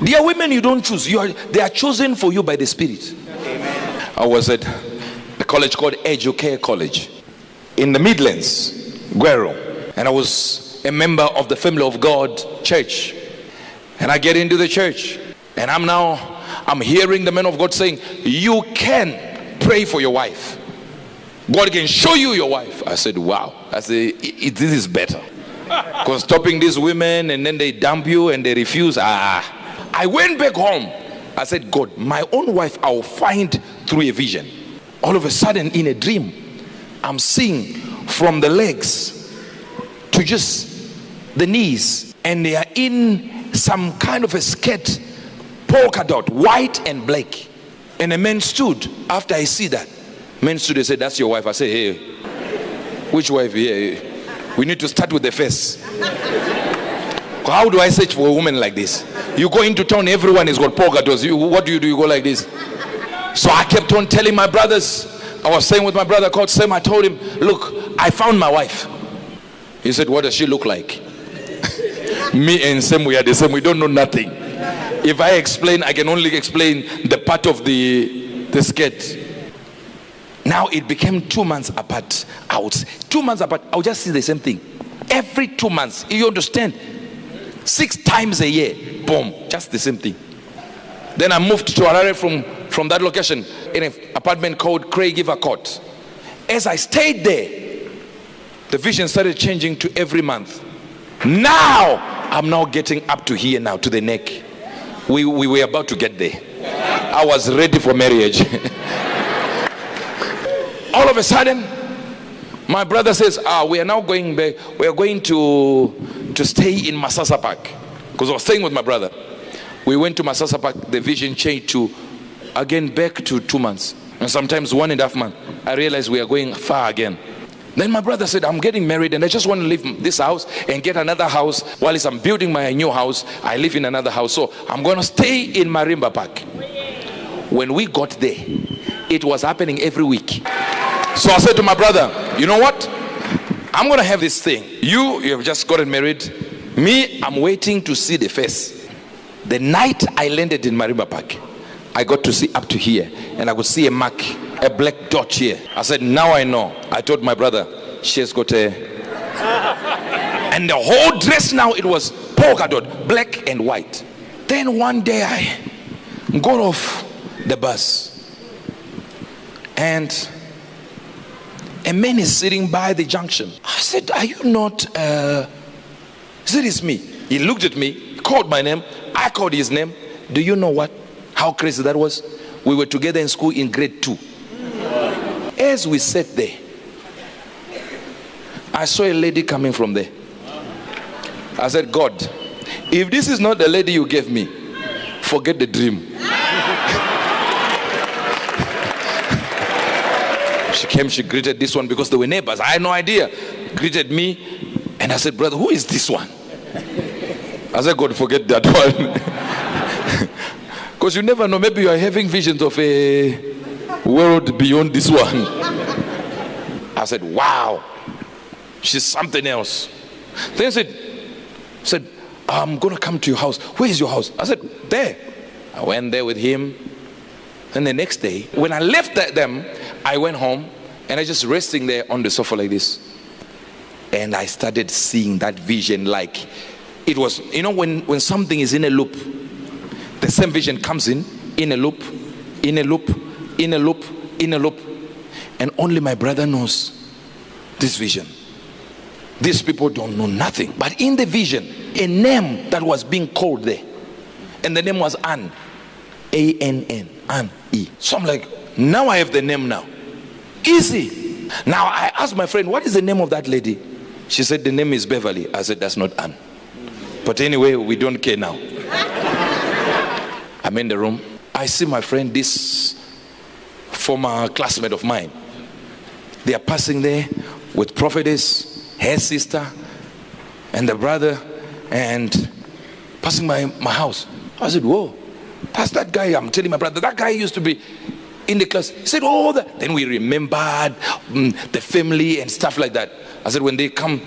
There are women you don't choose. They are chosen for you by the Spirit. Amen. I was at a college called Educare College in the Midlands, Guero, and I was a member of the Family of God church. And I get into the church, and I'm hearing the man of God saying, you can pray for your wife. God can show you your wife. I said, wow. I said, this is better. Because stopping these women and then they dump you and they refuse. I went back home. I said, God, my own wife I'll find through a vision. All of a sudden in a dream, I'm seeing from the legs to just the knees, and they are in some kind of a skirt, polka dot, white and black. And a man stood. After I see that, man stood and said, that's your wife. I said, hey, which wife? Yeah, we need to start with the face. How do I search for a woman like this? You go into town, everyone has got polka dots. What do? You go like this. So I kept on telling my brothers. I was saying with my brother called Sam, I told him, look, I found my wife. He said, what does she look like? Me and Sam, we are the same. We don't know nothing. If I explain, I can only explain the part of the skirt. Now it became 2 months apart. 2 months apart, I would just see the same thing. Every 2 months, you understand? 6 times a year, boom, just the same thing. Then I moved to Harare from that location in an apartment called Craig Giver Court. As I stayed there, the vision started changing to every month. Now, I'm now getting up to here now, to the neck. We were about to get there. I was ready for marriage. All of a sudden, my brother says, we are now going back. We are going to stay in Masasa Park. Because I was staying with my brother. We went to Masasa Park. The vision changed to, again, back to 2 months. And sometimes 1.5 months. I realized we are going far again. Then my brother said, I'm getting married and I just want to leave this house and get another house. While I'm building my new house, I live in another house. So I'm going to stay in Marimba Park. When we got there, it was happening every week. So I said to my brother, you know what? I'm going to have this thing. You have just gotten married. Me, I'm waiting to see the face. The night I landed in Marimba Park, I got to see up to here. And I could see a mark, a black dot here. I said, now I know. I told my brother, she has got a... And the whole dress now, it was polka dot, black and white. Then one day I got off the bus. And a man is sitting by the junction. I said, are you not... He said, it's me. He looked at me, called my name. I called his name. Do you know what? How crazy that was? We were together in school in grade 2. As we sat there, I saw a lady coming from there. I said, God, if this is not the lady you gave me, forget the dream. She came, she greeted this one because they were neighbors. I had no idea. Greeted me, and I said, brother, who is this one? I said, God, forget that one. Because you never know, maybe you are having visions of a world beyond this one. I said, wow, she's something else. Then I said, I'm going to come to your house. Where is your house? I said, there. I went there with him. And the next day, when I left them, I went home and I just resting there on the sofa like this. And I started seeing that vision like it was, you know, when something is in a loop, the same vision comes in a loop, in a loop, in a loop, in a loop. And only my brother knows this vision. These people don't know nothing. But in the vision, a name that was being called there. And the name was Ann. A-N-N. Ann-E. So I'm like, now I have the name now. Easy. Now I asked my friend, what is the name of that lady? She said, the name is Beverly. I said, that's not Ann. But anyway, we don't care now. I'm in the room. I see my friend, this former classmate of mine. They are passing there with prophetess, her sister, and the brother, and passing my house. I said, whoa, that's that guy. I'm telling my brother, that guy used to be in the class. He said, oh, that. Then we remembered the family and stuff like that. I said, when they come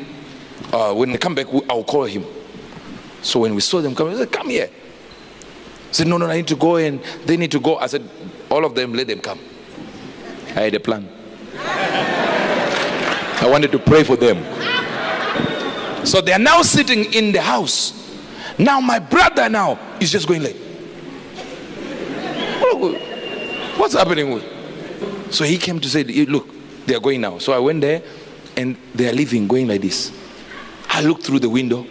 back, I'll call him. So when we saw them come, I said, come here. said, no, I need to go, and they need to go. I said, all of them, let them come. I had a plan. I wanted to pray for them. So they are now sitting in the house. Now my brother now is just going like, what's happening with? So he came to say, look, they are going now. So I went there, and they are leaving, going like this. I looked through the window.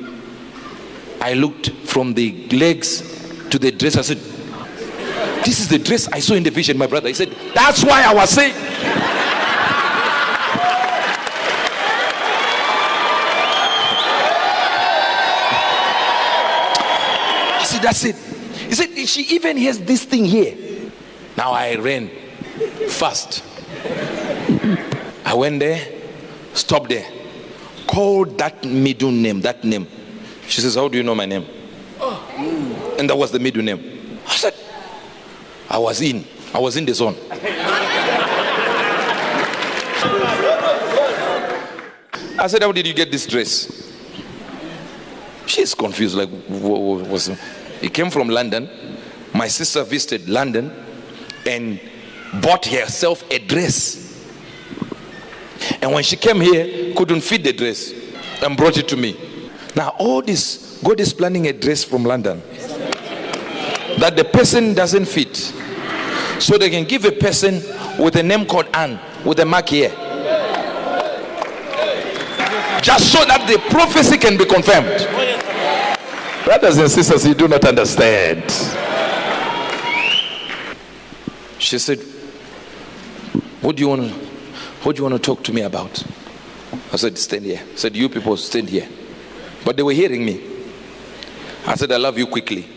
I looked from the legs to the dress. I said, this is the dress I saw in the vision, my brother. He said, that's why I was saying. I said, that's it. He said, she even has this thing here. Now I ran fast. I went there, stopped there, called that middle name, that name. She says, how do you know my name? And that was the middle name. I said, I was in the zone. I said, how did you get this dress? She's confused, like, what was it? It came from London. My sister visited London and bought herself a dress. And when she came here, couldn't fit the dress and brought it to me. Now all this, God is planning a dress from London that the person doesn't fit, so they can give a person with a name called Anne with a mark here, just so that the prophecy can be confirmed. Brothers and sisters, you do not understand. She said, what do you want to talk to me about? I said, stand here. I said, you people stand here. But they were hearing me. I said, I love you quickly.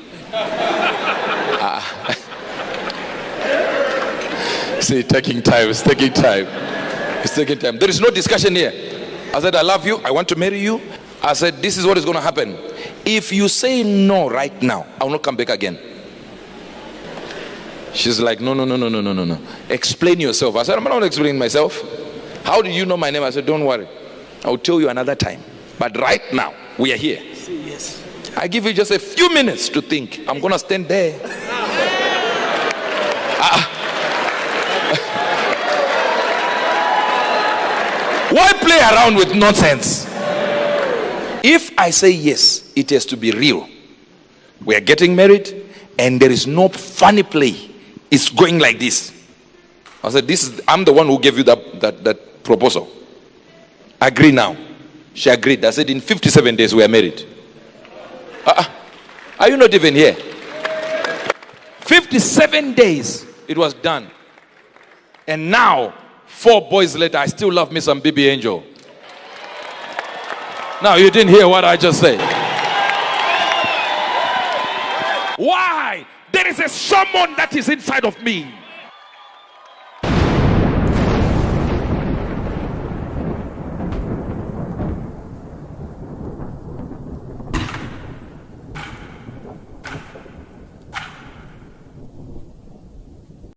See, taking time. It's taking time. It's taking time. There is no discussion here. I said, I love you. I want to marry you. I said, this is what is going to happen. If you say no right now, I will not come back again. She's like, no. Explain yourself. I said, I'm not explaining myself. How do you know my name? I said, don't worry. I'll tell you another time. But right now, we are here. Yes. I give you just a few minutes to think. I'm going to stand there. Why play around with nonsense? If I say yes, it has to be real. We are getting married, and there is no funny play. It's going like this. I said, I'm the one who gave you that proposal. Agree now. She agreed. I said, in 57 days we are married. Are you not even here? 57 days it was done. And now, 4 boys later, I still love me some baby Angel. Now, you didn't hear what I just said. Why? There is a someone that is inside of me.